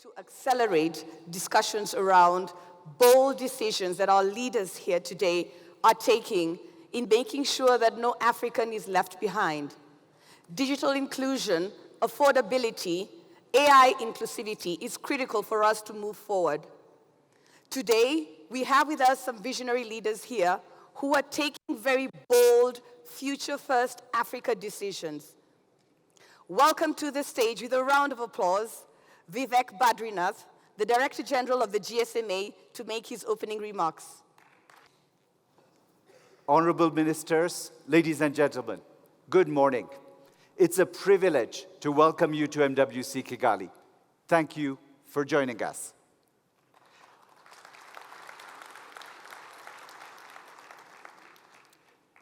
to accelerate discussions around bold decisions that our leaders here today are taking in making sure that no African is left behind. Digital inclusion, affordability, AI inclusivity is critical for us to move forward. Today, we have with us some visionary leaders here who are taking very bold, future-first Africa decisions. Welcome to the stage with a round of applause, Vivek Badrinath, the Director General of the GSMA, to make his opening remarks. Honorable Ministers, ladies and gentlemen, good morning. It's a privilege to welcome you to MWC Kigali. Thank you for joining us.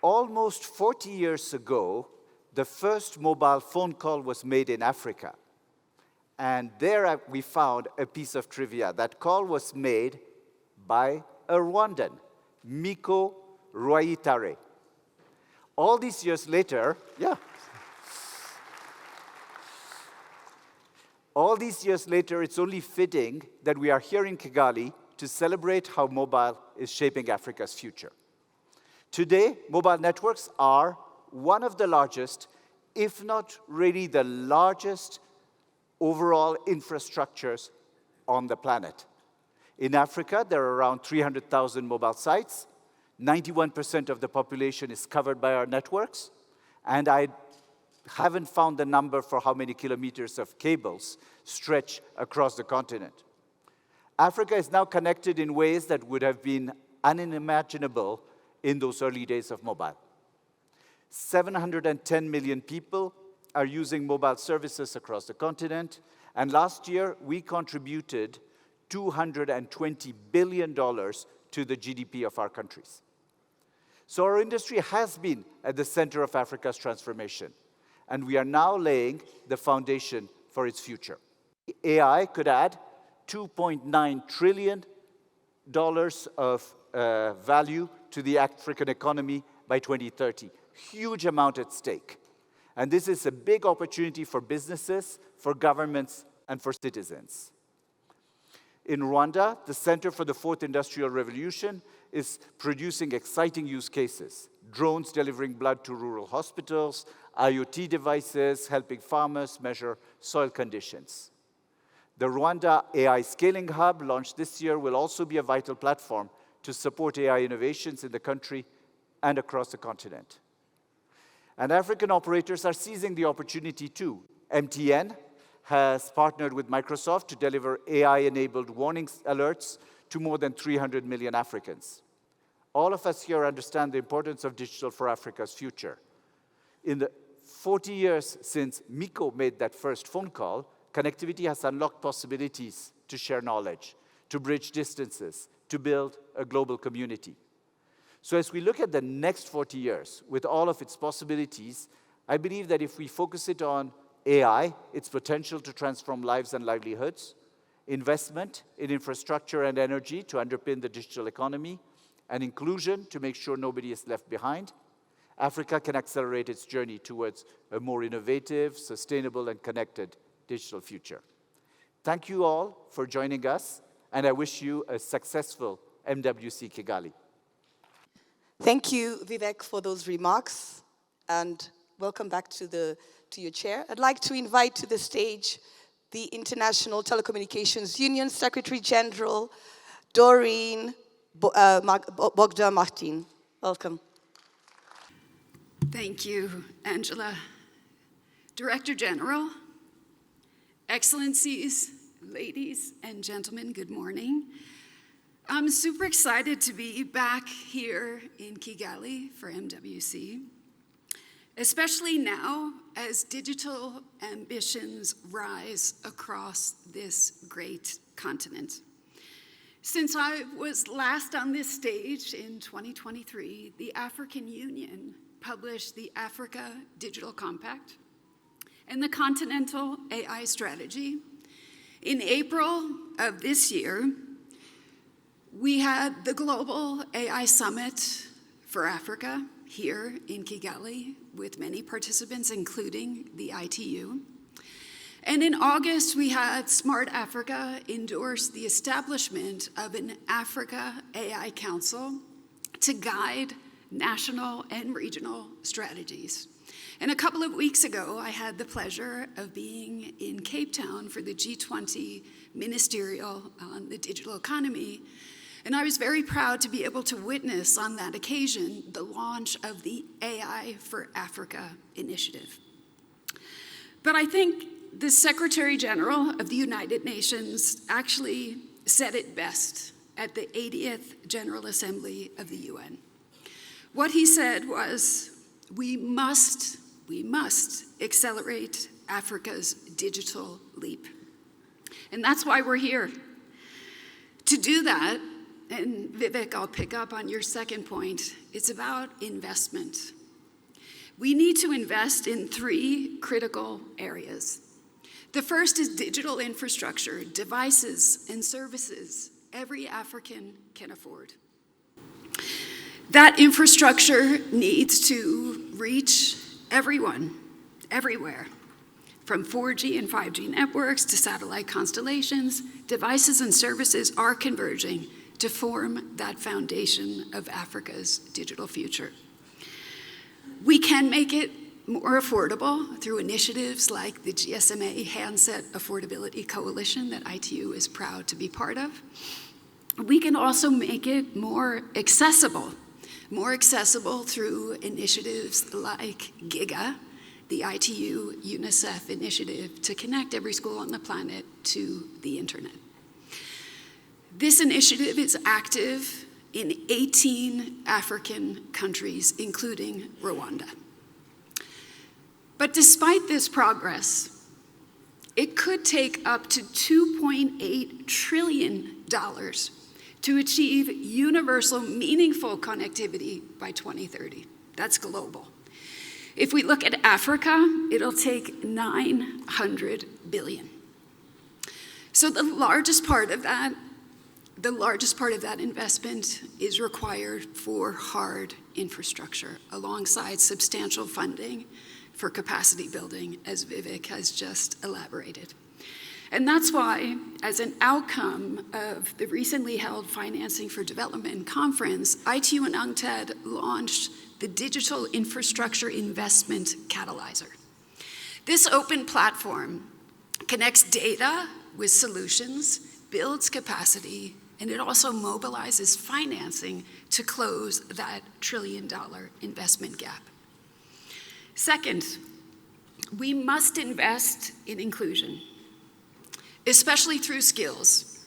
Almost 40 years ago, the first mobile phone call was made in Africa. And there we found a piece of trivia. That call was made by a Rwandan, Miko Rwayitare. All these years later, all these years later, it's only fitting that we are here in Kigali to celebrate how mobile is shaping Africa's future. Today, mobile networks are one of the largest, if not really the largest, overall infrastructures on the planet. In Africa, there are around 300,000 mobile sites. 91% of the population is covered by our networks. And I haven't found the number for how many kilometers of cables stretch across the continent. Africa is now connected in ways that would have been unimaginable in those early days of mobile. 710 million people are using mobile services across the continent, and last year we contributed $220 billion to the GDP of our countries. So our industry has been at the center of Africa's transformation, and we are now laying the foundation for its future. AI could add $2.9 trillion of value to the African economy by 2030. Huge amount at stake. And this is a big opportunity for businesses, for governments, and for citizens. In Rwanda, the Center for the Fourth Industrial Revolution is producing exciting use cases. Drones delivering blood to rural hospitals, IoT devices helping farmers measure soil conditions. The Rwanda AI Scaling Hub, launched this year, will also be a vital platform to support AI innovations in the country and across the continent. And African operators are seizing the opportunity too. MTN has partnered with Microsoft to deliver AI-enabled warning alerts to more than 300 million Africans. All of us here understand the importance of digital for Africa's future. In the 40 years since Miko made that first phone call, connectivity has unlocked possibilities to share knowledge, to bridge distances, to build a global community. So as we look at the next 40 years, with all of its possibilities, I believe that if we focus it on AI, its potential to transform lives and livelihoods, investment in infrastructure and energy to underpin the digital economy, and inclusion to make sure nobody is left behind, Africa can accelerate its journey towards a more innovative, sustainable, and connected digital future. Thank you all for joining us, and I wish you a successful MWC Kigali. Thank you, Vivek, for those remarks, and welcome back to your chair. I'd like to invite to the stage the International Telecommunications Union Secretary General, Doreen Bogdan-Martin. Welcome. Thank you, Angela. Director General, Excellencies, ladies and gentlemen, good morning. I'm super excited to be back here in Kigali for MWC, especially now as digital ambitions rise across this great continent. Since I was last on this stage in 2023, the African Union published the Africa Digital Compact and the Continental AI Strategy. In April of this year, we had the Global AI Summit for Africa here in Kigali with many participants, including the ITU. And in August, we had Smart Africa endorse the establishment of an Africa AI Council to guide national and regional strategies. And a couple of weeks ago, I had the pleasure of being in Cape Town for the G20 Ministerial on the Digital Economy. And I was very proud to be able to witness on that occasion the launch of the AI for Africa initiative. But I think the Secretary General of the United Nations actually said it best at the 80th General Assembly of the UN. What he said was, we must accelerate Africa's digital leap. And that's why we're here. To do that, and Vivek, I'll pick up on your second point, it's about investment. We need to invest in 3 critical areas. The first is digital infrastructure, devices and services every African can afford. That infrastructure needs to reach everyone, everywhere. From 4G and 5G networks to satellite constellations, devices and services are converging to form that foundation of Africa's digital future. We can make it more affordable through initiatives like the GSMA Handset Affordability Coalition that ITU is proud to be part of. We can also make it more accessible through initiatives like GIGA, the ITU UNICEF initiative to connect every school on the planet to the internet. This initiative is active in 18 African countries, including Rwanda. But despite this progress, it could take up to $2.8 trillion to achieve universal, meaningful connectivity by 2030. That's global. If we look at Africa, it'll take 900 billion. So the largest part of that investment is required for hard infrastructure, alongside substantial funding for capacity building, as Vivek has just elaborated. And that's why, as an outcome of the recently held Financing for Development conference, ITU and UNCTAD launched the Digital Infrastructure Investment Catalyzer. This open platform connects data with solutions, builds capacity, and it also mobilizes financing to close that $1 trillion investment gap. Second, we must invest in inclusion, especially through skills,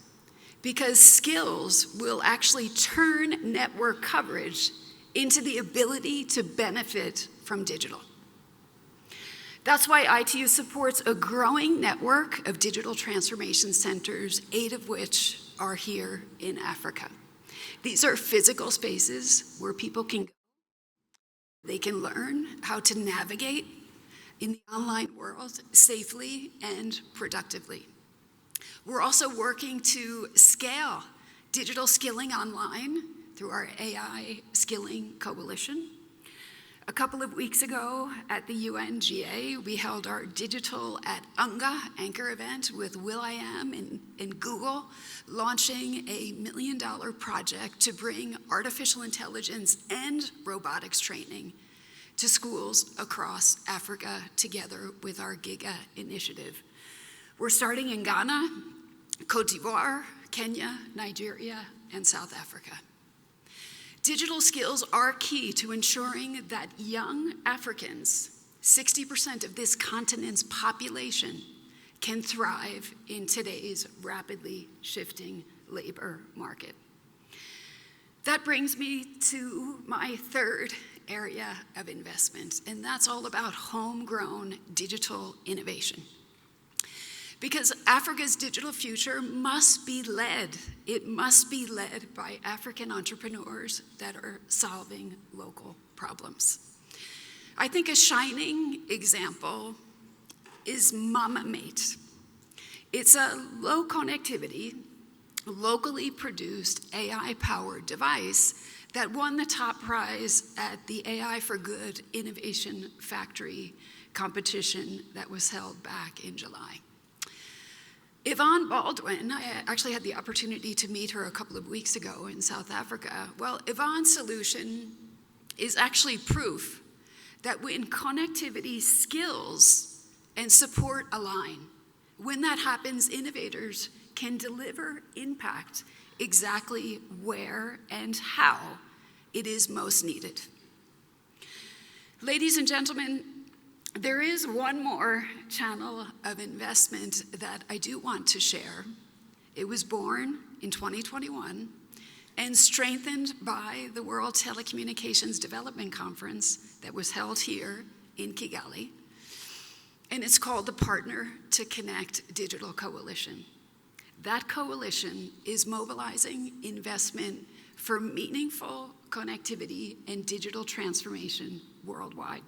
because skills will actually turn network coverage into the ability to benefit from digital. That's why ITU supports a growing network of digital transformation centers, 8 of which are here in Africa. These are physical spaces where people can go. They can learn how to navigate in the online world safely and productively. We're also working to scale digital skilling online through our AI Skilling Coalition. A couple of weeks ago at the UNGA, we held our Digital at UNGA anchor event with will.i.am and Google, launching a $1 million project to bring artificial intelligence and robotics training to schools across Africa together with our GIGA initiative. We're starting in Ghana, Cote d'Ivoire, Kenya, Nigeria, and South Africa. Digital skills are key to ensuring that young Africans, 60% of this continent's population, can thrive in today's rapidly shifting labor market. That brings me to my third area of investment, and that's all about homegrown digital innovation. Because Africa's digital future must be led. It must be led by African entrepreneurs that are solving local problems. I think a shining example is MamaMate. It's a low connectivity, locally produced AI-powered device that won the top prize at the AI for Good Innovation Factory competition that was held back in July. Yvonne Baldwin, I actually had the opportunity to meet her a couple of weeks ago in South Africa. Well, Yvonne's solution is actually proof that when connectivity skills and support align, when that happens, innovators can deliver impact exactly where and how it is most needed. Ladies and gentlemen, there is one more channel of investment that I do want to share. It was born in 2021 and strengthened by the World Telecommunications Development Conference that was held here in Kigali. And it's called the Partner to Connect Digital Coalition. That coalition is mobilizing investment for meaningful connectivity and digital transformation worldwide.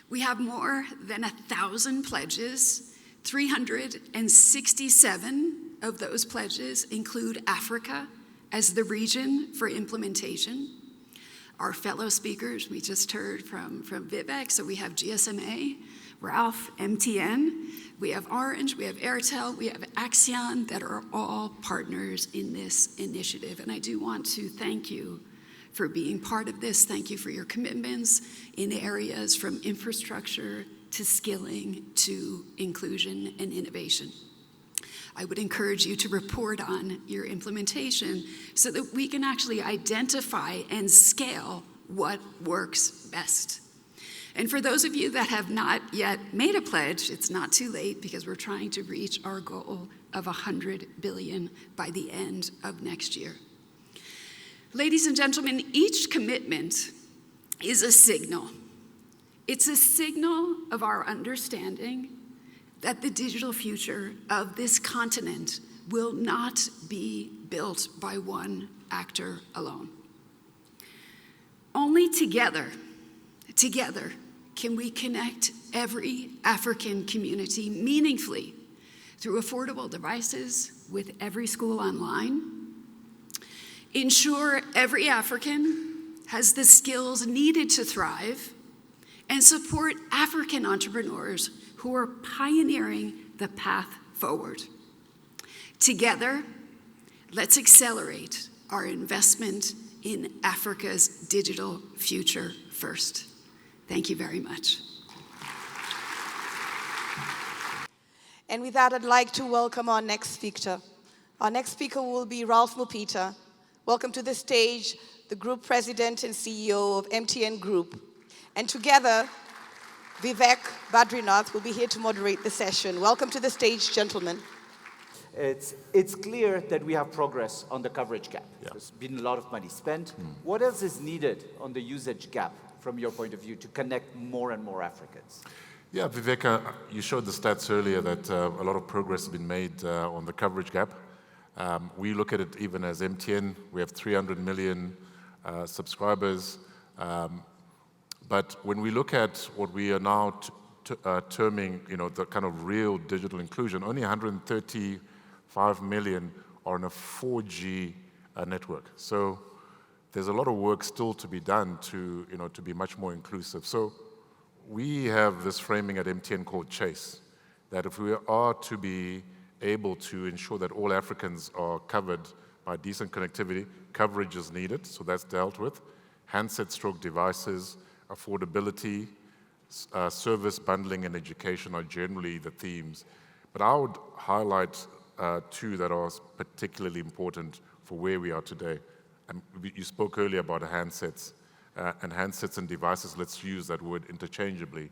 We have more than 1,000 pledges. 367 of those pledges include Africa as the region for implementation. Our fellow speakers, we just heard from Vivek, so we have GSMA, Ralph, MTN, we have Orange, we have Airtel, we have Axion that are all partners in this initiative. And I do want to thank you for being part of this. Thank you for your commitments in areas from infrastructure to skilling to inclusion and innovation. I would encourage you to report on your implementation so that we can actually identify and scale what works best. And for those of you that have not yet made a pledge, it's not too late because we're trying to reach our goal of 100 billion by the end of next year. Ladies and gentlemen, each commitment is a signal. It's a signal of our understanding that the digital future of this continent will not be built by one actor alone. Only together can we connect every African community meaningfully through affordable devices with every school online, ensure every African has the skills needed to thrive, and support African entrepreneurs who are pioneering the path forward. Together, let's accelerate our investment in Africa's digital future first. Thank you very much. And with that, I'd like to welcome our next speaker. Our next speaker will be Ralph Mupita. Welcome to the stage, the Group President and CEO of MTN Group. And together, Vivek Badrinath will be here to moderate the session. Welcome to the stage, gentlemen. It's clear that we have progress on the coverage gap. Yeah. There's been a lot of money spent. What else is needed on the usage gap, from your point of view, to connect more and more Africans? Yeah, Vivek, you showed the stats earlier that a lot of progress has been made on the coverage gap. We look at it even as MTN. We have 300 million subscribers. But when we look at what we are now terming, the kind of real digital inclusion, only 135 million are on a 4G network. So there's a lot of work still to be done to be much more inclusive. So we have this framing at MTN called Chase, that if we are to be able to ensure that all Africans are covered by decent connectivity, coverage is needed, so that's dealt with. Handset/devices, affordability, service bundling, and education are generally the themes. But I would highlight two that are particularly important for where we are today. And you spoke earlier about handsets, and handsets and devices, let's use that word interchangeably.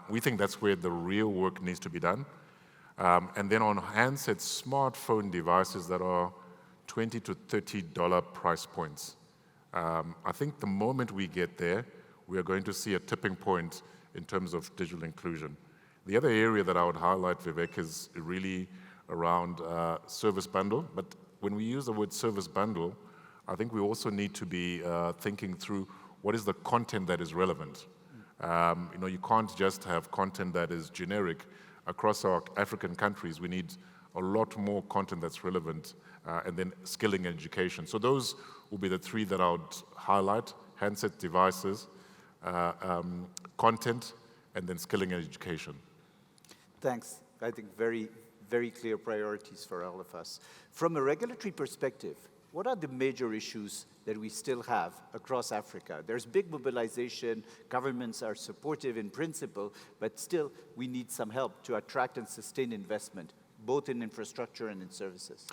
We think that's where the real work needs to be done. And then on handsets, smartphone devices that are $20 to $30 price points. I think the moment we get there, we are going to see a tipping point in terms of digital inclusion. The other area that I would highlight, Vivek, is really around service bundle. But when we use the word service bundle, I think we also need to be thinking through what is the content that is relevant. You can't just have content that is generic. Across our African countries, we need a lot more content that's relevant, and then skilling and education. So those will be the three that I would highlight: handset, devices, content, and then skilling and education. Thanks. I think very, very clear priorities for all of us. From a regulatory perspective, what are the major issues that we still have across Africa? There's big mobilization, governments are supportive in principle, but still we need some help to attract and sustain investment, both in infrastructure and in services.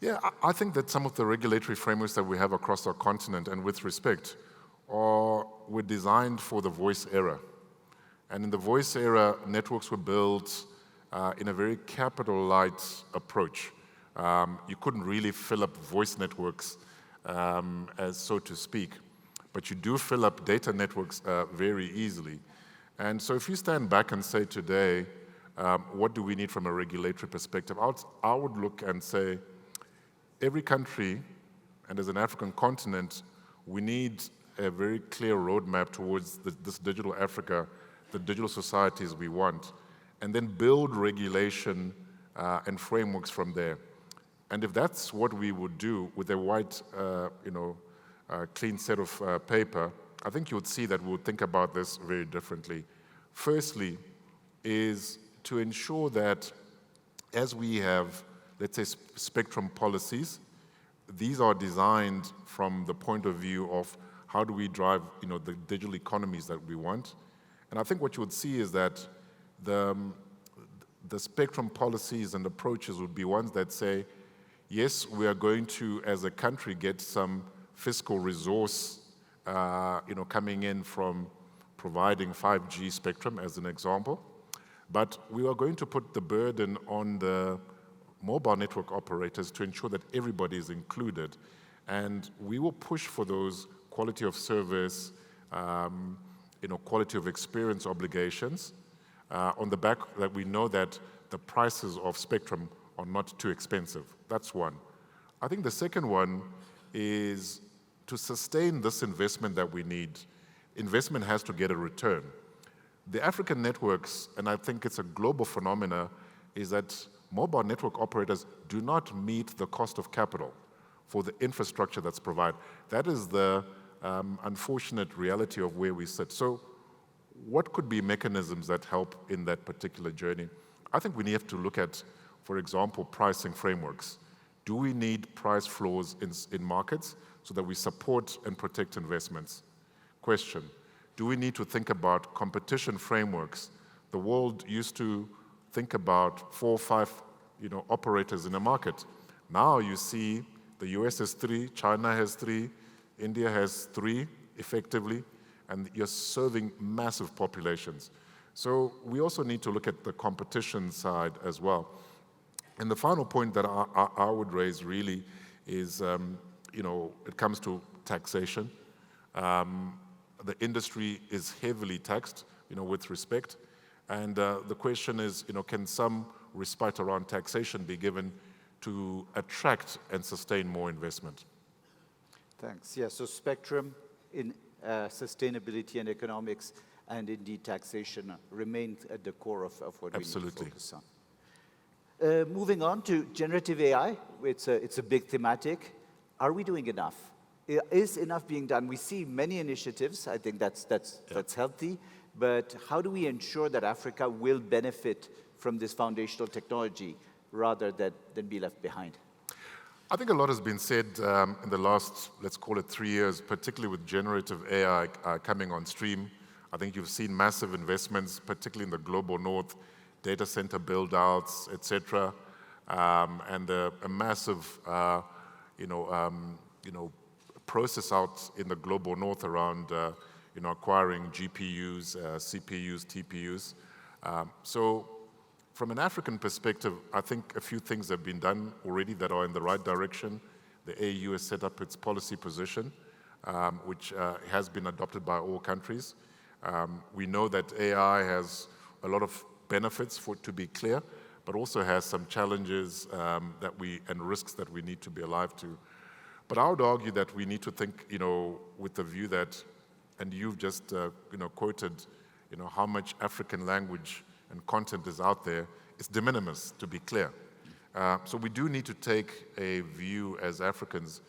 Yeah, I think that some of the regulatory frameworks that we have across our continent, and with respect, were designed for the voice era. And in the voice era, networks were built in a very capital-light approach. You couldn't really fill up voice networks, as so to speak, but you do fill up data networks very easily. And so if you stand back and say today, what do we need from a regulatory perspective, I would look and say, every country, and as an African continent, we need a very clear roadmap towards this digital Africa, the digital societies we want, and then build regulation and frameworks from there. And if that's what we would do with a white, clean set of paper, I think you would see that we would think about this very differently. Firstly, is to ensure that as we have, let's say, spectrum policies, these are designed from the point of view of how do we drive, the digital economies that we want. And I think what you would see is that the spectrum policies and approaches would be ones that say, yes, we are going to, as a country, get some fiscal resource, coming in from providing 5G spectrum, as an example. But we are going to put the burden on the mobile network operators to ensure that everybody is included. And we will push for those quality of service, quality of experience obligations on the back that we know that the prices of spectrum are not too expensive. That's one. I think the second one is to sustain this investment that we need. Investment has to get a return. The African networks, and I think it's a global phenomena, is that mobile network operators do not meet the cost of capital for the infrastructure that's provided. That is the unfortunate reality of where we sit. So what could be mechanisms that help in that particular journey? I think we have to look at, for example, pricing frameworks. Do we need price floors in markets so that we support and protect investments? Question, do we need to think about competition frameworks? The world used to think about 4 or 5 operators in a market. Now you see the US has 3, China has 3, India has 3 effectively, and you're serving massive populations. So we also need to look at the competition side as well. And the final point that I would raise really is, it comes to taxation. The industry is heavily taxed, with respect. And the question is, can some respite around taxation be given to attract and sustain more investment? Thanks. Yeah, so spectrum in sustainability and economics and indeed taxation remains at the core of what we need to focus on. Moving on to generative AI, it's a big thematic. Are we doing enough? Is enough being done? We see many initiatives. I think that's healthy. But how do we ensure that Africa will benefit from this foundational technology rather than be left behind? I think a lot has been said in the last, let's call it 3 years, particularly with generative AI coming on stream. I think you've seen massive investments, particularly in the global north, data center build-outs, et cetera, and a massive, process out in the global north around, acquiring GPUs, CPUs, TPUs. So from an African perspective, I think a few things have been done already that are in the right direction. The AU has set up its policy position, which has been adopted by all countries. We know that AI has a lot of benefits, to be clear, but also has some challenges and risks that we need to be alive to. But I would argue that we need to think, with the view that, and you've just, quoted, how much African language and content is out there. It's de minimis, to be clear. So we do need to take a view as Africans,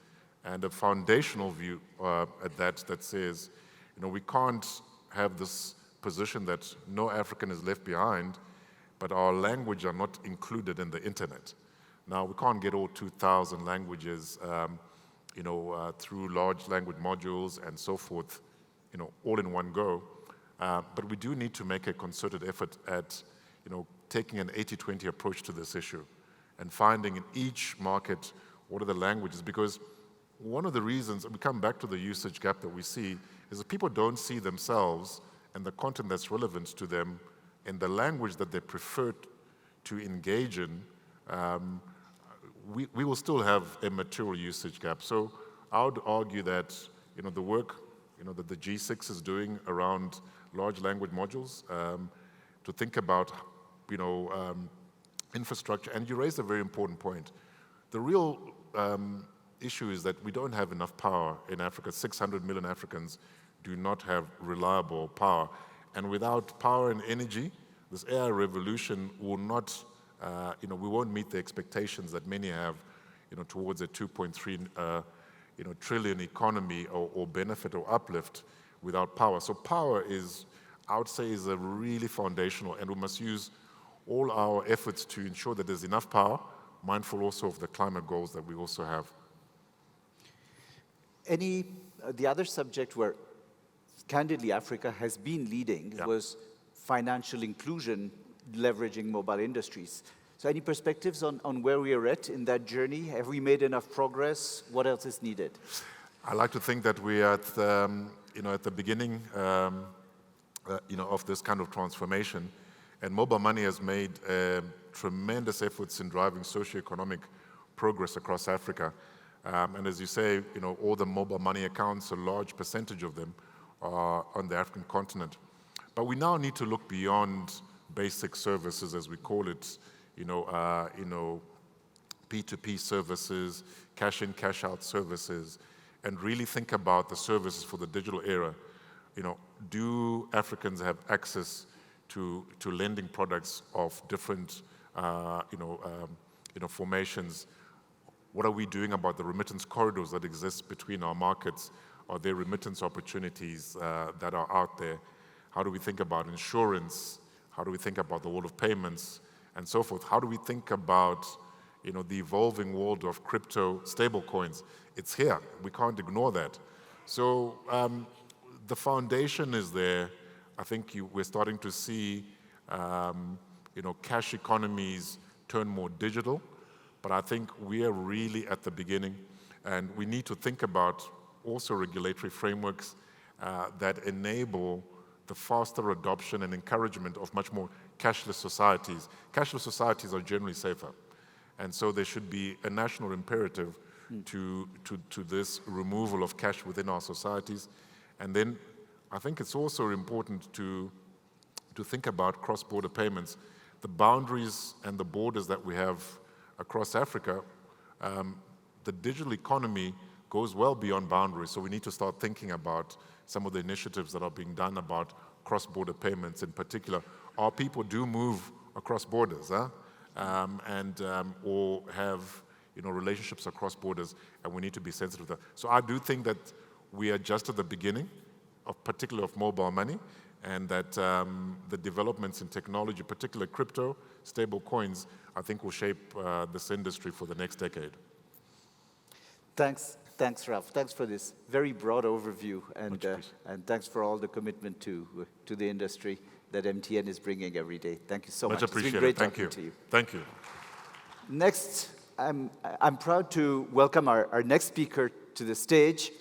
and a foundational view at that says, we can't have this position that no African is left behind, but our language are not included in the internet. Now, we can't get all 2,000 languages through large language modules and so forth, all in one go. But we do need to make a concerted effort at, taking an 80-20 approach to this issue and finding in each market what are the languages. Because one of the reasons, we come back to the usage gap that we see, is that people don't see themselves and the content that's relevant to them in the language that they prefer to engage in. We will still have a material usage gap. So I would argue that the work that the G6 is doing around large language modules, to think about infrastructure, and you raised a very important point. The real issue is that we don't have enough power in Africa. 600 million Africans do not have reliable power. And without power and energy, this AI revolution will not, we won't meet the expectations that many have, towards a 2.3 trillion economy or benefit or uplift without power. So power is, I would say, is a really foundational, and we must use all our efforts to ensure that there's enough power, mindful also of the climate goals that we also have. The other subject where, candidly, Africa has been leading was financial inclusion, leveraging mobile industries. So any perspectives on where we are at in that journey? Have we made enough progress? What else is needed? I like to think that we are at the beginning of this kind of transformation. And mobile money has made tremendous efforts in driving socioeconomic progress across Africa. And as you say, all the mobile money accounts, a large percentage of them are on the African continent. But we now need to look beyond basic services, as we call it, P2P services, cash in, cash out services, and really think about the services for the digital era. Do Africans have access to lending products of different, formations? What are we doing about the remittance corridors that exist between our markets? Are there remittance opportunities that are out there? How do we think about insurance? How do we think about the world of payments and so forth? How do we think about the evolving world of crypto stablecoins? It's here. We can't ignore that. So the foundation is there. I think we're starting to see cash economies turn more digital. But I think we are really at the beginning, and we need to think about also regulatory frameworks that enable the faster adoption and encouragement of much more cashless societies. Cashless societies are generally safer, and so there should be a national imperative to this removal of cash within our societies. And then I think it's also important to think about cross-border payments. The boundaries and the borders that we have across Africa, the digital economy goes well beyond boundaries. So we need to start thinking about some of the initiatives that are being done about cross-border payments in particular. Our people do move across borders, or have relationships across borders, and we need to be sensitive to that. So I do think that we are just at the beginning, particularly of mobile money, and that the developments in technology, particularly crypto, stable coins, I think will shape this industry for the next decade. Thanks, Ralph. Thanks for this very broad overview, and thanks for all the commitment to the industry that MTN is bringing every day. Thank you so much. Much appreciated. It's been great talking to you. Thank you. Next, I'm proud to welcome our next speaker to the stage.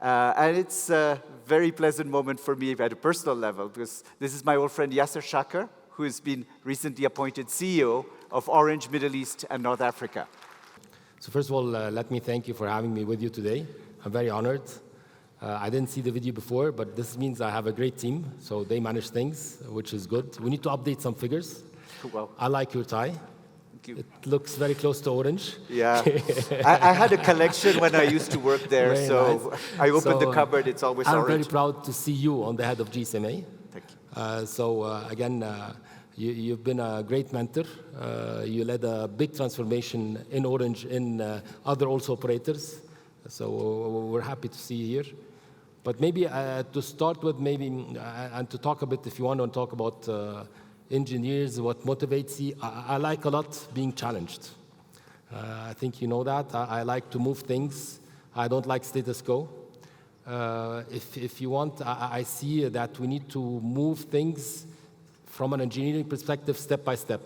And it's a very pleasant moment for me at a personal level, because this is my old friend Yasser Shaker, who has been recently appointed CEO of Orange Middle East and North Africa. So first of all, let me thank you for having me with you today. I'm very honored. I didn't see the video before, but this means I have a great team, so they manage things, which is good. We need to update some figures. Well, I like your tie. It looks very close to orange. Yeah. I had a collection when I used to work there, Very so nice. I opened the cupboard, it's always I'm orange. very proud to see you on the head of GSMA. Thank you. Again, you've been a great mentor. You led a big transformation in Orange, in other also operators. So we're happy to see you here. But maybe to start with, and to talk a bit, if you want to talk about engineers, what motivates you. I like a lot being challenged. I think you know that. I like to move things. I don't like status quo. If you want, I see that we need to move things from an engineering perspective step by step.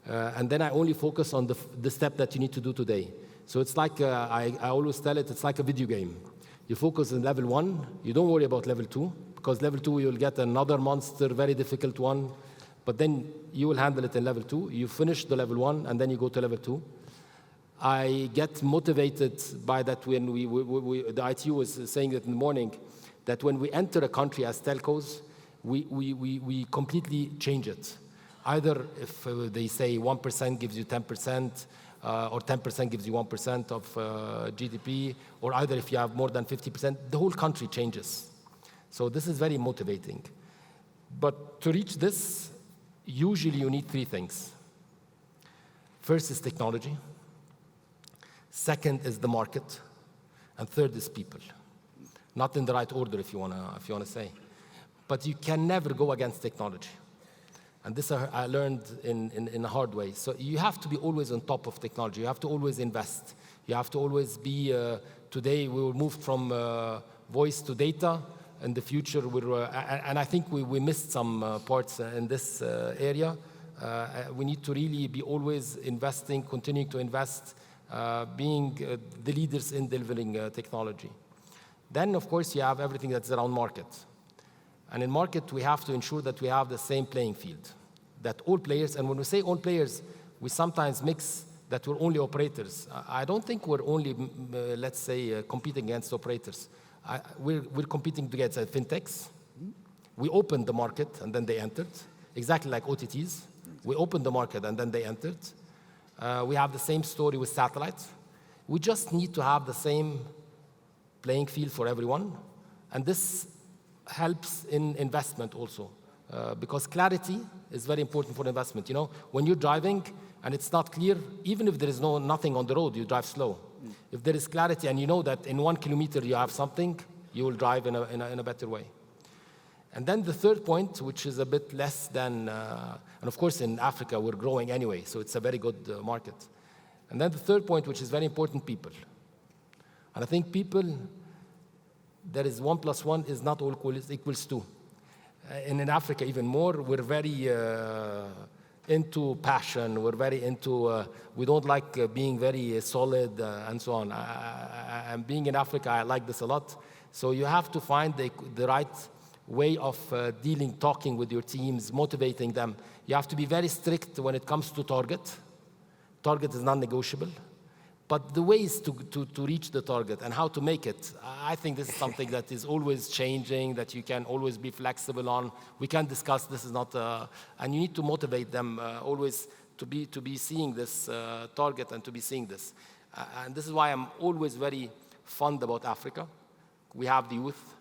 And then I only focus on the step that you need to do today. So it's like, I always tell it, it's like a video game. You focus on level 1, you don't worry about level 2, because level 2 you'll get another monster, very difficult one, but then you will handle it in level 2. You finish the level 1, and then you go to level 2. I get motivated by that when the ITU was saying that in the morning, that when we enter a country as telcos, we completely change it. Either if they say 1% gives you 10%, or 10% gives you 1% of GDP, or either if you have more than 50%, the whole country changes. So this is very motivating. But to reach this, usually you need 3 things. First is technology. Second is the market. And third is people. Not in the right order, if you wanna say. But you can never go against technology. And this I learned in a hard way. So you have to be always on top of technology. You have to always invest. You have to always be, today we will move from voice to data. In the future, and I think we missed some parts in this area. We need to really be always investing, continuing to invest, being the leaders in delivering technology. Then, of course, you have everything that's around market. And in market, we have to ensure that we have the same playing field, that all players, and when we say all players, we sometimes mix that we're only operators. I don't think we're only, let's say, competing against operators. We're competing against fintechs. We opened the market, and then they entered, exactly like OTTs. We opened the market, and then they entered. We have the same story with satellites. We just need to have the same playing field for everyone, and this helps in investment also, because clarity is very important for investment. You know, when you're driving and it's not clear, even if there is nothing on the road, you drive slow. If there is clarity and you know that in 1 kilometer you have something, you will drive in a better way. And then the third point, which is a bit less than, and of course in Africa we're growing anyway, so it's a very good market. And then the third point, which is very important, people. And I think people, there is 1 + 1 is not all equals 2. And in Africa even more, we're very into passion, we're very into, we don't like being very solid and so on. And being in Africa, I like this a lot. So you have to find the right way of dealing, talking with your teams, motivating them. You have to be very strict when it comes to target. Target is non-negotiable. But the ways to reach the target and how to make it, I think this is something that is always changing, that you can always be flexible on. We can discuss, this is not, and you need to motivate them always to be seeing this target and to be seeing this. And this is why I'm always very fond about Africa. We have the youth.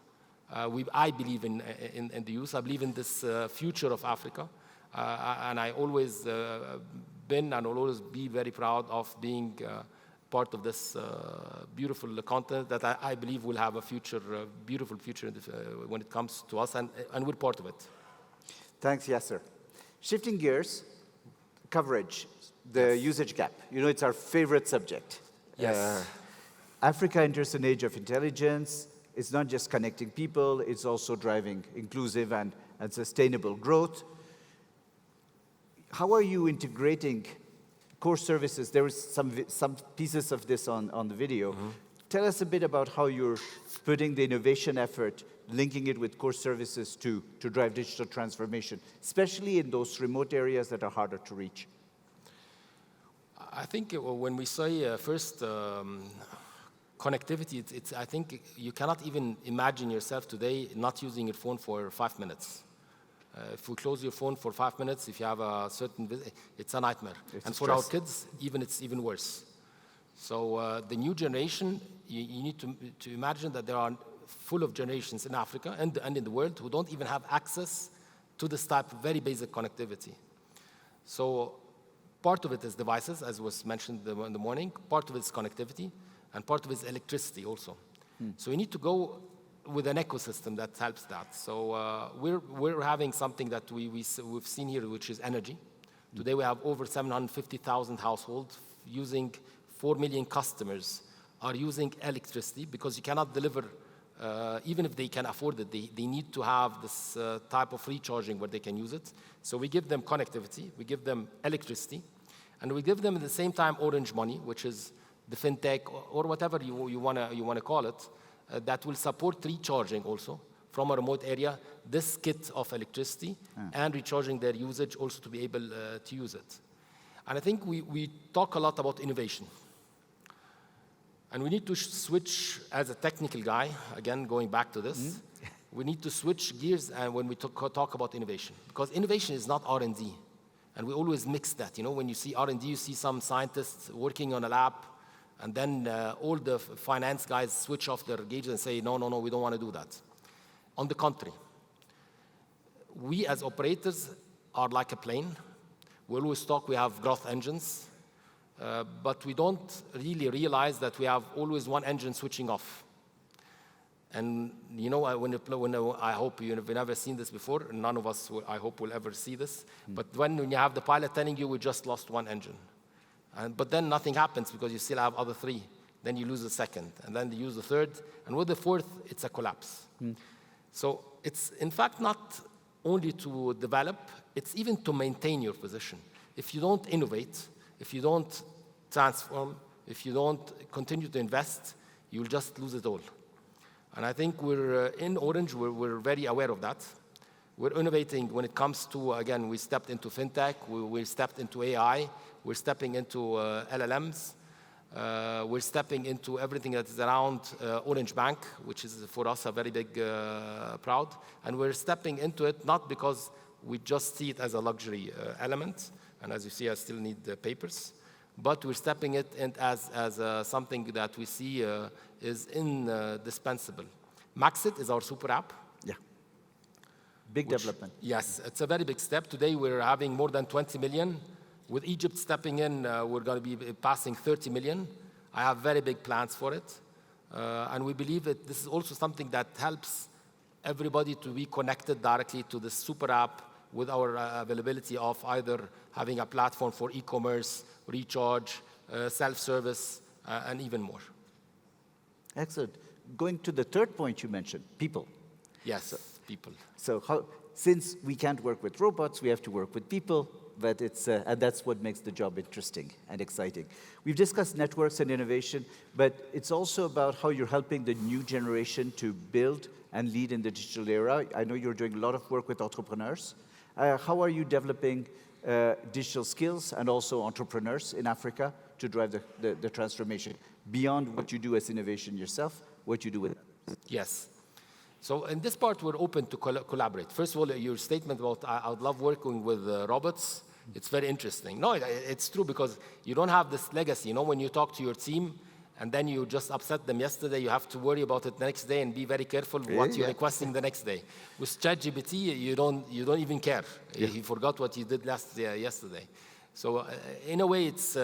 I believe in the youth. I believe in this future of Africa. And I always been and will always be very proud of being part of this beautiful continent that I believe will have a future, beautiful future when it comes to us, and we're part of it. Thanks, Yasser. Shifting gears, coverage, the usage gap. You know, it's our favorite subject. Yes. Africa enters an age of intelligence. It's not just connecting people, it's also driving inclusive and sustainable growth. How are you integrating core services? There was some pieces of this on the video. Mm-hmm. Tell us a bit about how you're putting the innovation effort, linking it with core services to drive digital transformation, especially in those remote areas that are harder to reach. I think when we say first connectivity, I think you cannot even imagine yourself today not using your phone for 5 minutes. If we close your phone for 5 minutes, if you have a certain visit, it's a nightmare. And for our kids, it's even worse. So the new generation, you need to imagine that there are full of generations in Africa and in the world who don't even have access to this type of very basic connectivity. So part of it is devices, as was mentioned in the morning. Part of it is connectivity, and part of it is electricity also. So we need to go with an ecosystem that helps that. So we're having something that we've seen here, which is energy. Today we have over 750,000 households using 4 million customers are using electricity because you cannot deliver, even if they can afford it, they need to have this type of recharging where they can use it. So we give them connectivity, we give them electricity, and we give them at the same time orange money, which is the fintech or whatever you wanna call it, that will support recharging also from a remote area, this kit of electricity and recharging their usage also to be able to use it. And I think we talk a lot about innovation. And we need to switch, as a technical guy, again, going back to this, we need to switch gears when we talk about innovation. Because innovation is not R&D. And we always mix that. You know, when you see R&D, you see some scientists working on a lab, and then all the finance guys switch off their gauges and say, no, we don't want to do that. On the contrary, we as operators are like a plane. We always talk we have growth engines, but we don't really realize that we have always one engine switching off. And you know, I hope you've never seen this before, none of us, I hope, will ever see this, but when you have the pilot telling you we just lost one engine, but then nothing happens because you still have other three. Then you lose the second, and then you use the third, and with the fourth, it's a collapse. So it's, in fact, not only to develop, it's even to maintain your position. If you don't innovate, if you don't transform, if you don't continue to invest, you'll just lose it all. And I think we're in Orange, we're very aware of that. We're innovating when it comes to, again, we stepped into fintech, we stepped into AI, we're stepping into LLMs, we're stepping into everything that is around Orange Bank, which is for us a very big proud. And we're stepping into it not because we just see it as a luxury element, and as you see, I still need the papers, but we're stepping it in as something that we see is indispensable. Maxit is our super app. Yeah. Big development. Yes, it's a very big step. Today we're having more than 20 million. With Egypt stepping in, we're going to be passing 30 million. I have very big plans for it. And we believe that this is also something that helps everybody to be connected directly to the super app with our availability of either having a platform for e-commerce, recharge, self-service, and even more. Excellent. Going to the third point you mentioned, people. Yes, people. So since we can't work with robots, we have to work with people. But and that's what makes the job interesting and exciting. We've discussed networks and innovation, but it's also about how you're helping the new generation to build and lead in the digital era. I know you're doing a lot of work with entrepreneurs. How are you developing digital skills and also entrepreneurs in Africa to drive the transformation beyond what you do as innovation yourself, what you do with others? Yes. So in this part, we're open to collaborate. First of all, your statement about I would love working with robots, it's very interesting. No, it's true because you don't have this legacy. You know, when you talk to your team and then you just upset them yesterday, you have to worry about it the next day and be very careful what you're requesting the next day. With ChatGPT, you don't even care. Yeah. He forgot what you did yesterday. So in a way, it's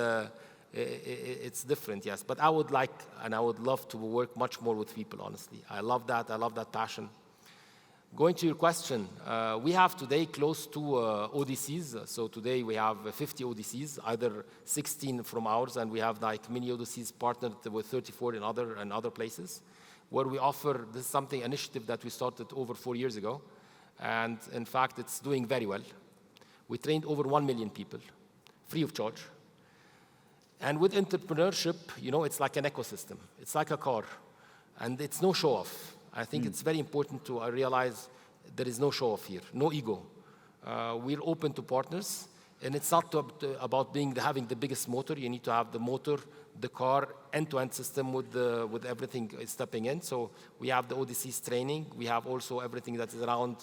different, yes. But I would like, and I would love to work much more with people, honestly. I love that passion. Going to your question, we have today close to ODCs. So today we have 50 ODCs, either 16 from ours, and we have like mini ODCs partnered with 34 in other places, where we offer, this is something, initiative that we started over 4 years ago. And in fact, it's doing very well. We trained over 1 million people, free of charge. And with entrepreneurship, you know, it's like an ecosystem. It's like a car, and it's no show-off. I think it's very important to realize there is no show-off here, no ego. We're open to partners, and it's not about having the biggest motor. You need to have the motor, the car, end-to-end system with everything stepping in. So we have the ODC's training. We have also everything that is around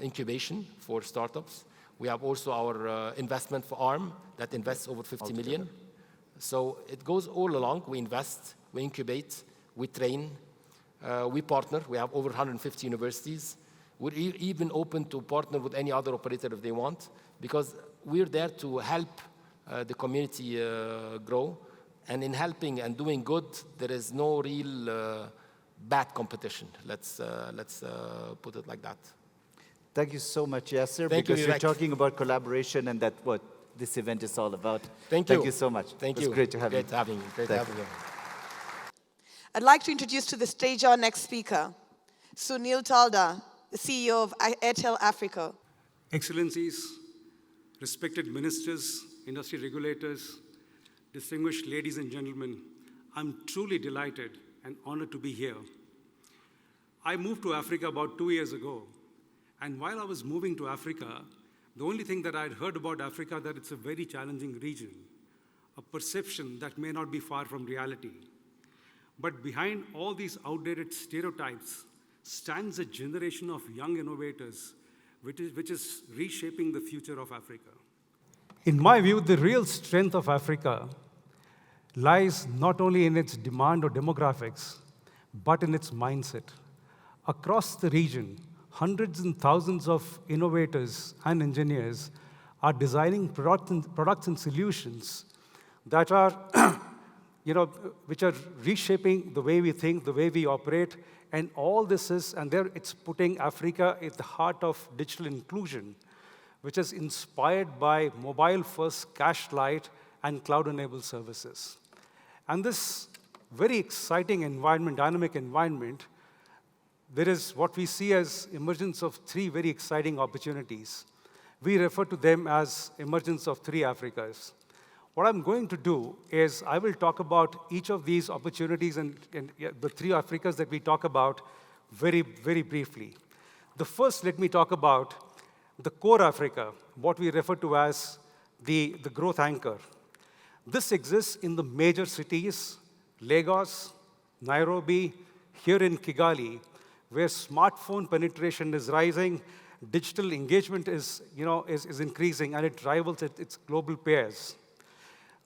incubation for startups. We have also our investment for ARM that invests over 50 million. So it goes all along. We invest, we incubate, we train, we partner. We have over 150 universities. We're even open to partner with any other operator if they want, because we're there to help the community grow. And in helping and doing good, there is no real bad competition. Let's put it like that. Thank you so much, Yasser, Thank you, because you're Vivek. talking about collaboration, and that's what this event is all about. Thank you. Thank you so much. Thank you. It's great to have you. Great having you. Great Thank having you. I'd like to introduce to the stage our next speaker, Sunil Talda, the CEO of Airtel Africa. Excellencies, respected ministers, industry regulators, distinguished ladies and gentlemen, I'm truly delighted and honored to be here. I moved to Africa about 2 years ago, and while I was moving to Africa, the only thing that I'd heard about Africa that it's a very challenging region, a perception that may not be far from reality. But behind all these outdated stereotypes stands a generation of young innovators which is reshaping the future of Africa. In my view, the real strength of Africa lies not only in its demand or demographics, but in its mindset. Across the region, hundreds and thousands of innovators and engineers are designing products and solutions that are, which are reshaping the way we think, the way we operate, and all this is, and there it's putting Africa at the heart of digital inclusion, which is inspired by mobile-first cash-light and cloud-enabled services. And this very exciting environment, dynamic environment, there is what we see as emergence of three very exciting opportunities. We refer to them as emergence of three Africas. What I'm going to do is I will talk about each of these opportunities and the three Africas that we talk about very, very briefly. The first, let me talk about the core Africa, what we refer to as the growth anchor. This exists in the major cities, Lagos, Nairobi, here in Kigali, where smartphone penetration is rising, digital engagement is increasing, and it rivals its global peers.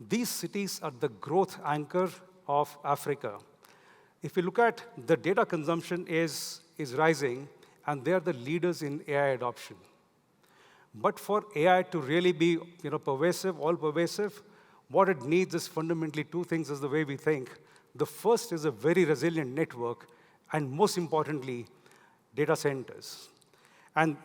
These cities are the growth anchor of Africa. If you look at the data consumption is rising, and they're the leaders in AI adoption. But for AI to really be pervasive, all pervasive, what it needs is fundamentally two things as the way we think. The first is a very resilient network, and most importantly, data centers. And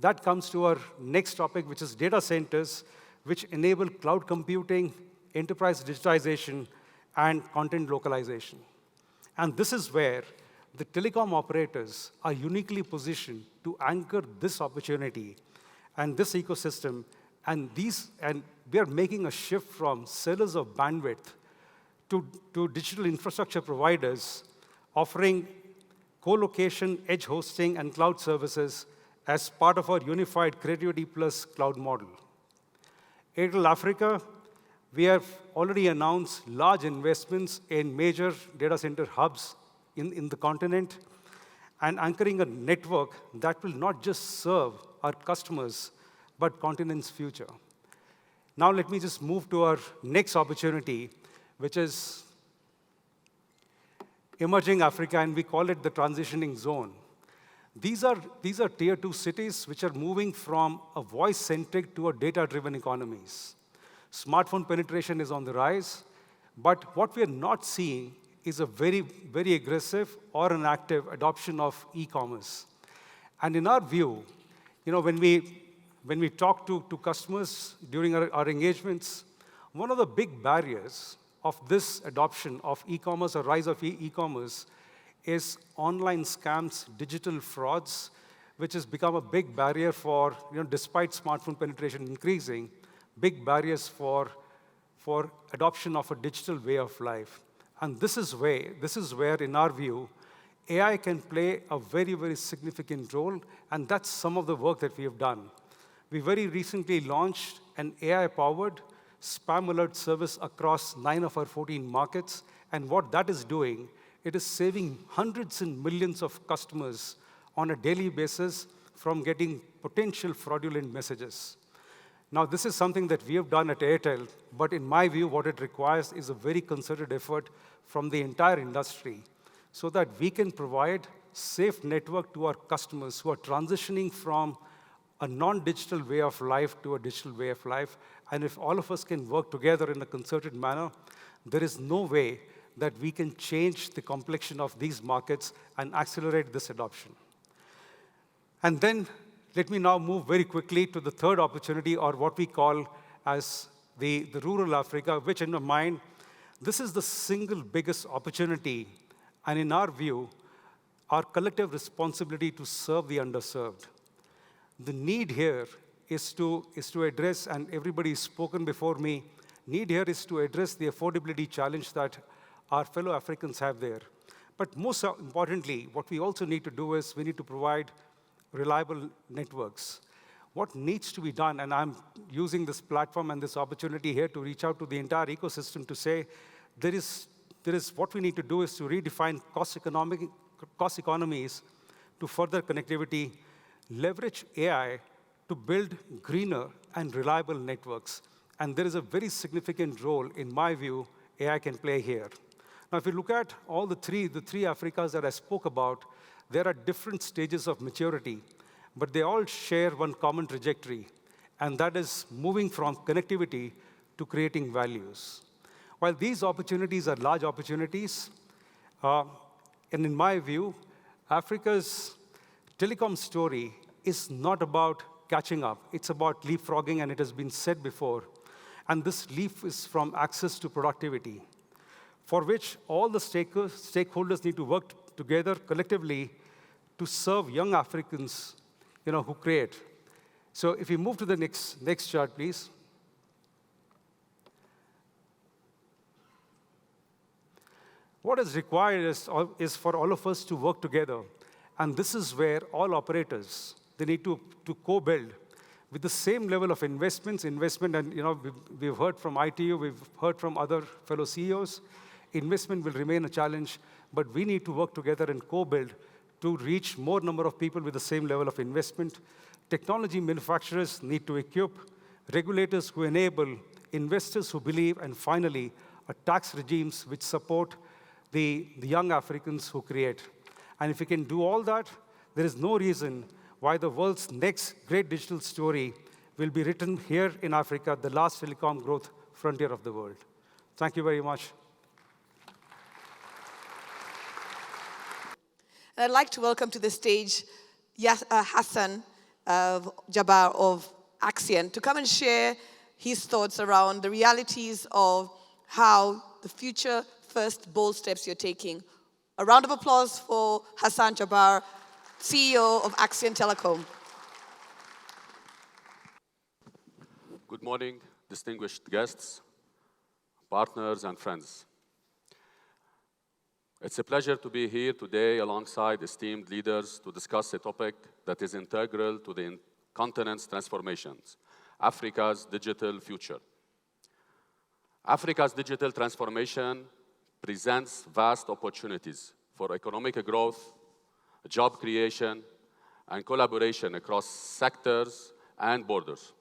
that comes to our next topic, which is data centers, which enable cloud computing, enterprise digitization, and content localization. And this is where the telecom operators are uniquely positioned to anchor this opportunity and this ecosystem. And we are making a shift from sellers of bandwidth to digital infrastructure providers, offering co-location, edge hosting, and cloud services as part of our unified Creativity Plus cloud model. Airtel Africa, we have already announced large investments in major data center hubs in the continent and anchoring a network that will not just serve our customers, but continent's future. Now let me just move to our next opportunity, which is emerging Africa, and we call it the transitioning zone. These are tier 2 cities which are moving from a voice-centric to a data-driven economies. Smartphone penetration is on the rise, but what we are not seeing is a very, very aggressive or an active adoption of e-commerce. And in our view, when we talk to customers during our engagements, one of the big barriers of this adoption of e-commerce or rise of e-commerce is online scams, digital frauds, which has become a big barrier for, despite smartphone penetration increasing, big barriers for adoption of a digital way of life. And this is where, in our view, AI can play a very, very significant role, and that's some of the work that we have done. We very recently launched an AI-powered spam alert service across 9 of our 14 markets, and what that is doing, it is saving hundreds and millions of customers on a daily basis from getting potential fraudulent messages. Now, this is something that we have done at Airtel, but in my view, what it requires is a very concerted effort from the entire industry so that we can provide safe network to our customers who are transitioning from a non-digital way of life to a digital way of life. And if all of us can work together in a concerted manner, there is no way that we can change the complexion of these markets and accelerate this adoption. And then let me now move very quickly to the third opportunity, or what we call as the rural Africa, which in my mind, this is the single biggest opportunity, and in our view, our collective responsibility to serve the underserved. The need here is to address, and everybody's spoken before me, need here is to address the affordability challenge that our fellow Africans have there. But most importantly, what we also need to do is we need to provide reliable networks. What needs to be done, and I'm using this platform and this opportunity here to reach out to the entire ecosystem to say, there is what we need to do is to redefine cost economies to further connectivity, leverage AI to build greener and reliable networks. And there is a very significant role, in my view, AI can play here. Now, if you look at all the three Africas that I spoke about, there are different stages of maturity, but they all share one common trajectory, and that is moving from connectivity to creating values. While these opportunities are large opportunities, and in my view, Africa's telecom story is not about catching up. It's about leapfrogging, and it has been said before. And this leap is from access to productivity, for which all the stakeholders need to work together collectively to serve young Africans, who create. So if we move to the next chart, please. What is required is for all of us to work together. And this is where all operators, they need to co-build with the same level of investment, and we've heard from ITU, we've heard from other fellow CEOs, investment will remain a challenge, but we need to work together and co-build to reach more number of people with the same level of investment. Technology manufacturers need to equip, regulators who enable, investors who believe, and finally, tax regimes which support the young Africans who create. And if we can do all that, there is no reason why the world's next great digital story will be written here in Africa, the last telecom growth frontier of the world. Thank you very much. And I'd like to welcome to the stage Hassan Jabbar of Axian to come and share his thoughts around the realities of how the future first bold steps you're taking. A round of applause for Hassan Jabbar, CEO of Axian Telecom. Good morning, distinguished guests, partners, and friends. It's a pleasure to be here today alongside esteemed leaders to discuss a topic that is integral to the continent's transformations, Africa's digital future. Africa's digital transformation presents vast opportunities for economic growth, job creation, and collaboration across sectors and borders.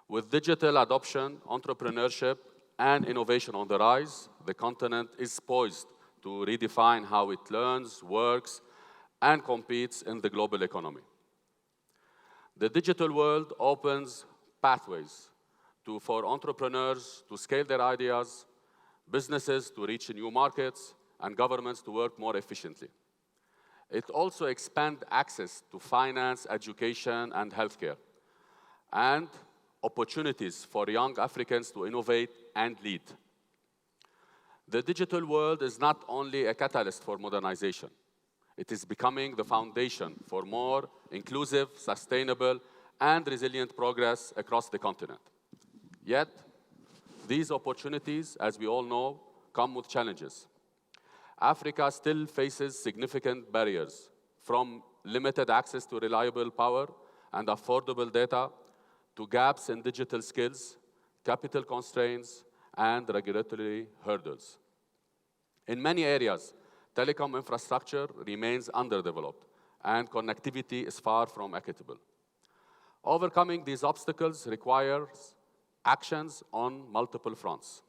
With digital adoption, entrepreneurship, and innovation on the rise, the continent is poised to redefine how it learns, works, and competes in the global economy. The digital world opens pathways for entrepreneurs to scale their ideas, businesses to reach new markets, and governments to work more efficiently. It also expands access to finance, education, and healthcare, and opportunities for young Africans to innovate and lead. The digital world is not only a catalyst for modernization, it is becoming the foundation for more inclusive, sustainable, and resilient progress across the continent. Yet, these opportunities, as we all know, come with challenges. Africa still faces significant barriers, from limited access to reliable power and affordable data, to gaps in digital skills, capital constraints, and regulatory hurdles. In many areas, telecom infrastructure remains underdeveloped, and connectivity is far from equitable. Overcoming these obstacles requires actions on multiple fronts.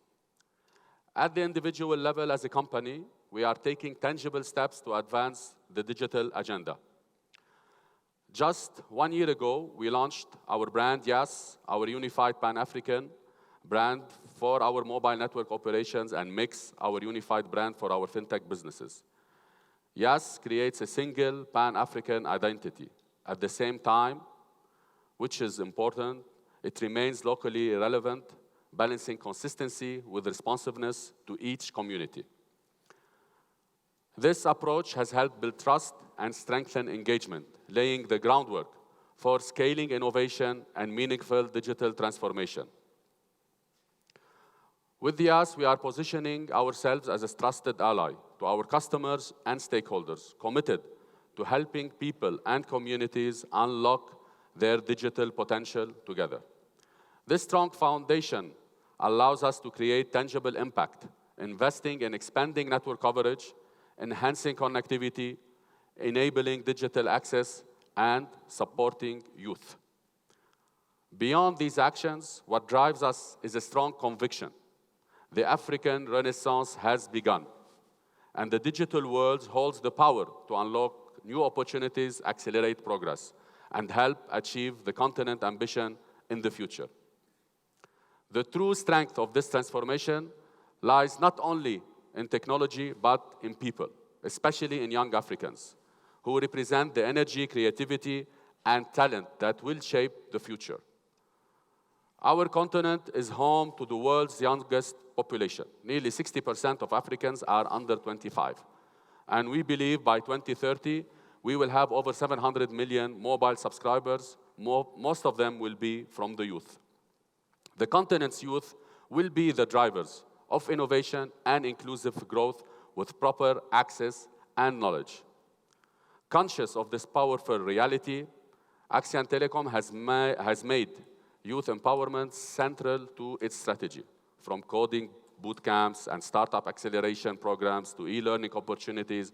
At the individual level as a company, we are taking tangible steps to advance the digital agenda. Just 1 year ago, we launched our brand, YAS, our unified Pan-African brand for our mobile network operations and MIX, our unified brand for our fintech businesses. YAS creates a single Pan-African identity. At the same time, which is important, it remains locally relevant, balancing consistency with responsiveness to each community. This approach has helped build trust and strengthen engagement, laying the groundwork for scaling innovation and meaningful digital transformation. With YAS, we are positioning ourselves as a trusted ally to our customers and stakeholders, committed to helping people and communities unlock their digital potential together. This strong foundation allows us to create tangible impact, investing in expanding network coverage, enhancing connectivity, enabling digital access, and supporting youth. Beyond these actions, what drives us is a strong conviction. The African Renaissance has begun, and the digital world holds the power to unlock new opportunities, accelerate progress, and help achieve the continent's ambition in the future. The true strength of this transformation lies not only in technology, but in people, especially in young Africans, who represent the energy, creativity, and talent that will shape the future. Our continent is home to the world's youngest population. Nearly 60% of Africans are under 25. And we believe by 2030, we will have over 700 million mobile subscribers. Most of them will be from the youth. The continent's youth will be the drivers of innovation and inclusive growth with proper access and knowledge. Conscious of this powerful reality, Axian Telecom has made youth empowerment central to its strategy, from coding bootcamps and startup acceleration programs to e-learning opportunities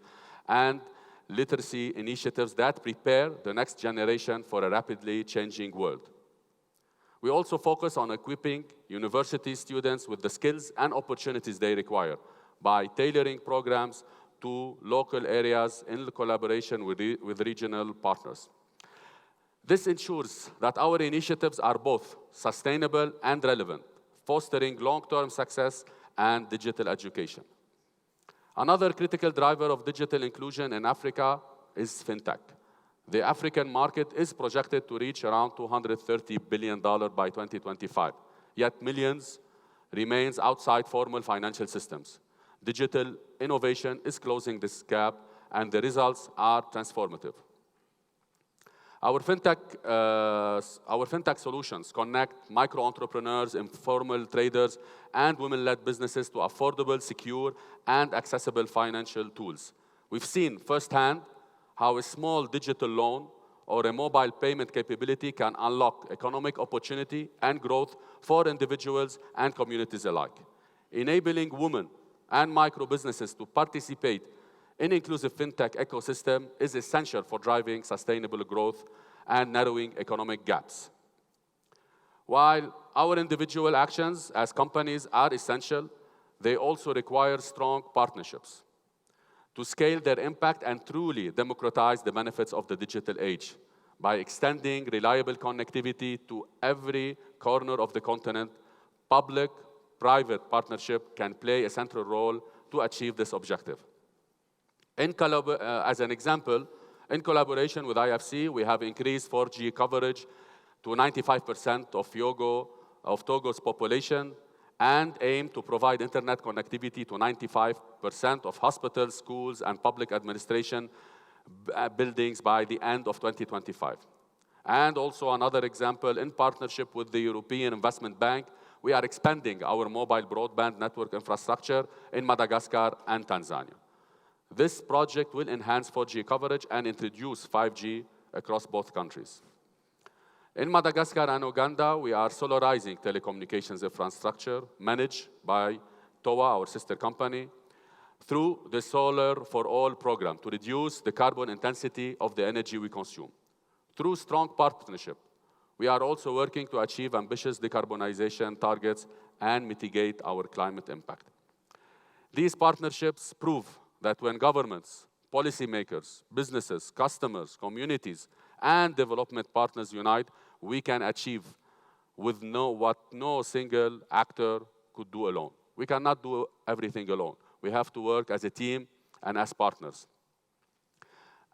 and literacy initiatives that prepare the next generation for a rapidly changing world. We also focus on equipping university students with the skills and opportunities they require by tailoring programs to local areas in collaboration with regional partners. This ensures that our initiatives are both sustainable and relevant, fostering long-term success and digital education. Another critical driver of digital inclusion in Africa is fintech. The African market is projected to reach around $230 billion by 2025, yet millions remain outside formal financial systems. Digital innovation is closing this gap, and the results are transformative. Our fintech solutions connect micro-entrepreneurs, informal traders, and women-led businesses to affordable, secure, and accessible financial tools. We've seen firsthand how a small digital loan or a mobile payment capability can unlock economic opportunity and growth for individuals and communities alike. Enabling women and micro-businesses to participate in inclusive fintech ecosystem is essential for driving sustainable growth and narrowing economic gaps. While our individual actions as companies are essential, they also require strong partnerships to scale their impact and truly democratize the benefits of the digital age. By extending reliable connectivity to every corner of the continent, public-private partnership can play a central role to achieve this objective. As an example, in collaboration with IFC, we have increased 4G coverage to 95% of Togo's population and aim to provide internet connectivity to 95% of hospitals, schools, and public administration buildings by the end of 2025. And also another example, in partnership with the European Investment Bank, we are expanding our mobile broadband network infrastructure in Madagascar and Tanzania. This project will enhance 4G coverage and introduce 5G across both countries. In Madagascar and Uganda, we are solarizing telecommunications infrastructure managed by TOA, our sister company, through the Solar for All program to reduce the carbon intensity of the energy we consume. Through strong partnership, we are also working to achieve ambitious decarbonization targets and mitigate our climate impact. These partnerships prove that when governments, policymakers, businesses, customers, communities, and development partners unite, we can achieve with what no single actor could do alone. We cannot do everything alone. We have to work as a team and as partners.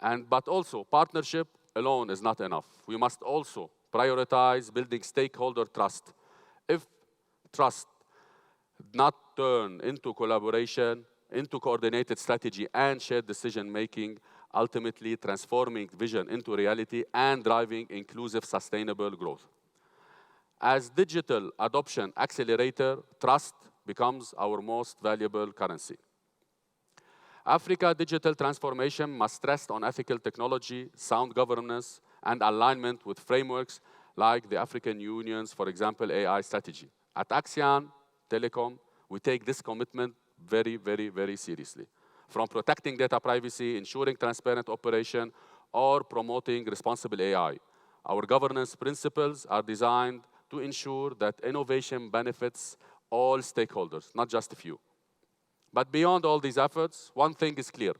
But also, partnership alone is not enough. We must also prioritize building stakeholder trust. If trust not turn into collaboration, into coordinated strategy and shared decision-making, ultimately transforming vision into reality and driving inclusive, sustainable growth. As digital adoption accelerator, trust becomes our most valuable currency. Africa digital transformation must rest on ethical technology, sound governance, and alignment with frameworks like the African Union's, for example, AI strategy. At Axian Telecom, we take this commitment very, very, very seriously. From protecting data privacy, ensuring transparent operation, or promoting responsible AI. Our governance principles are designed to ensure that innovation benefits all stakeholders, not just a few. But beyond all these efforts, one thing is clear.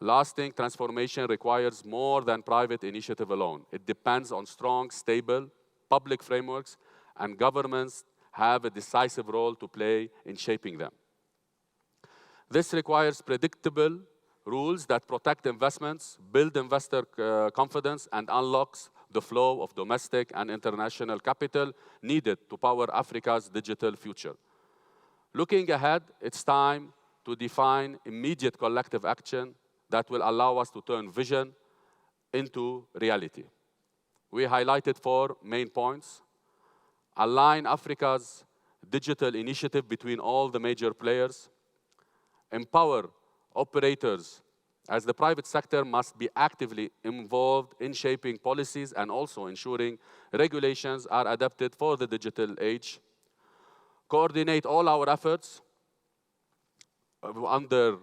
Lasting transformation requires more than private initiative alone. It depends on strong, stable, public frameworks, and governments have a decisive role to play in shaping them. This requires predictable rules that protect investments, build investor confidence, and unlocks the flow of domestic and international capital needed to power Africa's digital future. Looking ahead, it's time to define immediate collective action that will allow us to turn vision into reality. We highlighted 4 main points. Align Africa's digital initiative between all the major players. Empower operators, as the private sector must be actively involved in shaping policies and also ensuring regulations are adapted for the digital age. Coordinate all our efforts under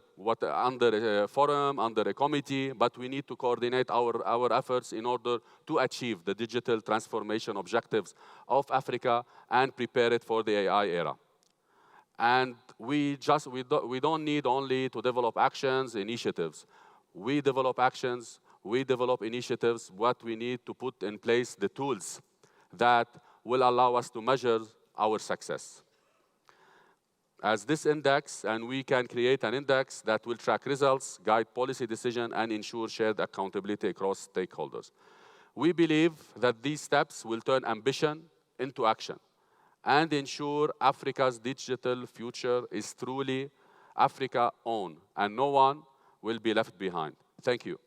a forum, under a committee, but we need to coordinate our efforts in order to achieve the digital transformation objectives of Africa and prepare it for the AI era. And we don't need only to develop actions, initiatives. We develop actions, we develop initiatives. What we need to put in place the tools that will allow us to measure our success. As this index, and we can create an index that will track results, guide policy decision, and ensure shared accountability across stakeholders. We believe that these steps will turn ambition into action and ensure Africa's digital future is truly Africa-owned, and no one will be left behind. Thank you.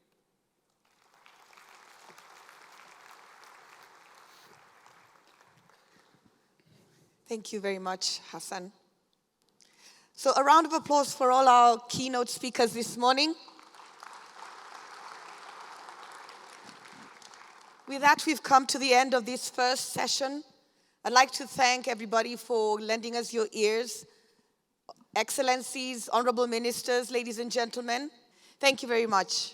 Thank you very much, Hassan. So a round of applause for all our keynote speakers this morning. With that, we've come to the end of this first session. I'd like to thank everybody for lending us your ears. Excellencies, honorable ministers, ladies and gentlemen, thank you very much.